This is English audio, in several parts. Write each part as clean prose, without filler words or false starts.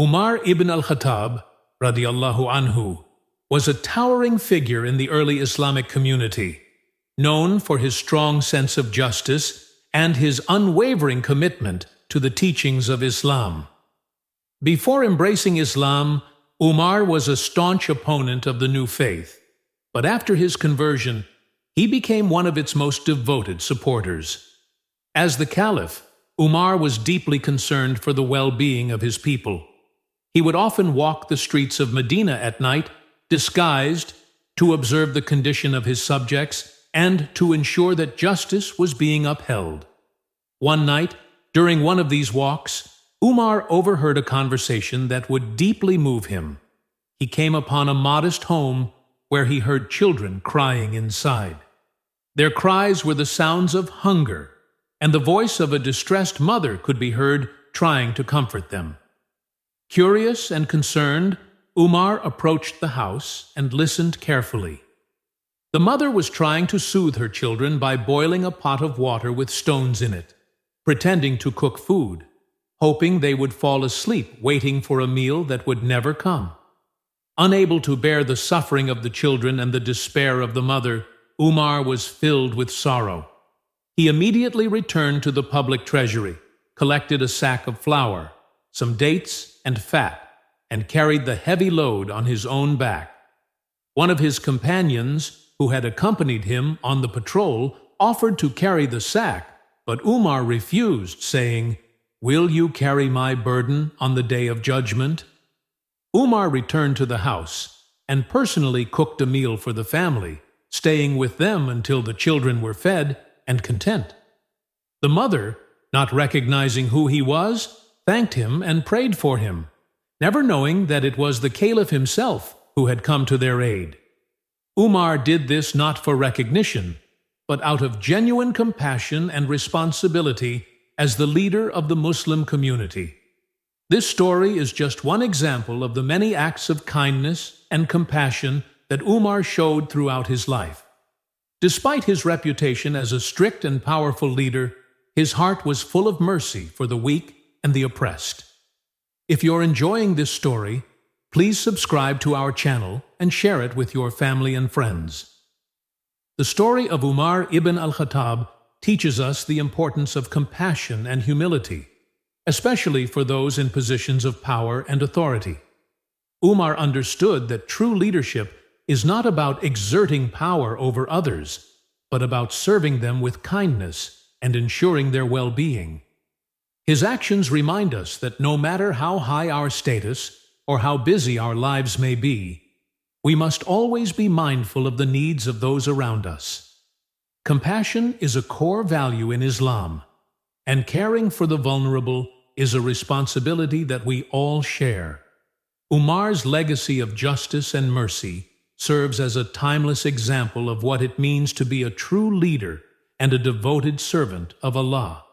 Umar ibn al-Khattab, RadiAllahu Anhu, was a towering figure in the early Islamic community, known for his strong sense of justice and his unwavering commitment to the teachings of Islam. Before embracing Islam, Umar was a staunch opponent of the new faith, but after his conversion, he became one of its most devoted supporters. As the caliph, Umar was deeply concerned for the well-being of his people. He would often walk the streets of Medina at night, disguised, to observe the condition of his subjects and to ensure that justice was being upheld. One night, during one of these walks, Umar overheard a conversation that would deeply move him. He came upon a modest home where he heard children crying inside. Their cries were the sounds of hunger, and the voice of a distressed mother could be heard trying to comfort them. Curious and concerned, Umar approached the house and listened carefully. The mother was trying to soothe her children by boiling a pot of water with stones in it, pretending to cook food, hoping they would fall asleep waiting for a meal that would never come. Unable to bear the suffering of the children and the despair of the mother, Umar was filled with sorrow. He immediately returned to the public treasury, collected a sack of flour, some dates and fat, and carried the heavy load on his own back. One of his companions, who had accompanied him on the patrol, offered to carry the sack, but Umar refused, saying, "Will you carry my burden on the day of judgment?" Umar returned to the house and personally cooked a meal for the family, staying with them until the children were fed and content. The mother, not recognizing who he was, thanked him and prayed for him, never knowing that it was the caliph himself who had come to their aid. Umar did this not for recognition, but out of genuine compassion and responsibility as the leader of the Muslim community. This story is just one example of the many acts of kindness and compassion that Umar showed throughout his life. Despite his reputation as a strict and powerful leader, his heart was full of mercy for the weak and the oppressed. If you're enjoying this story, please subscribe to our channel and share it with your family and friends. The story of Umar ibn al-Khattab teaches us the importance of compassion and humility, especially for those in positions of power and authority. Umar understood that true leadership is not about exerting power over others, but about serving them with kindness and ensuring their well-being. His actions remind us that no matter how high our status or how busy our lives may be, we must always be mindful of the needs of those around us. Compassion is a core value in Islam, and caring for the vulnerable is a responsibility that we all share. Umar's legacy of justice and mercy serves as a timeless example of what it means to be a true leader and a devoted servant of Allah.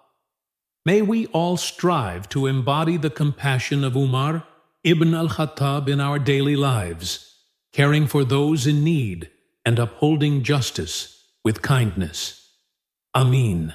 May we all strive to embody the compassion of Umar ibn al-Khattab in our daily lives, caring for those in need and upholding justice with kindness. Ameen.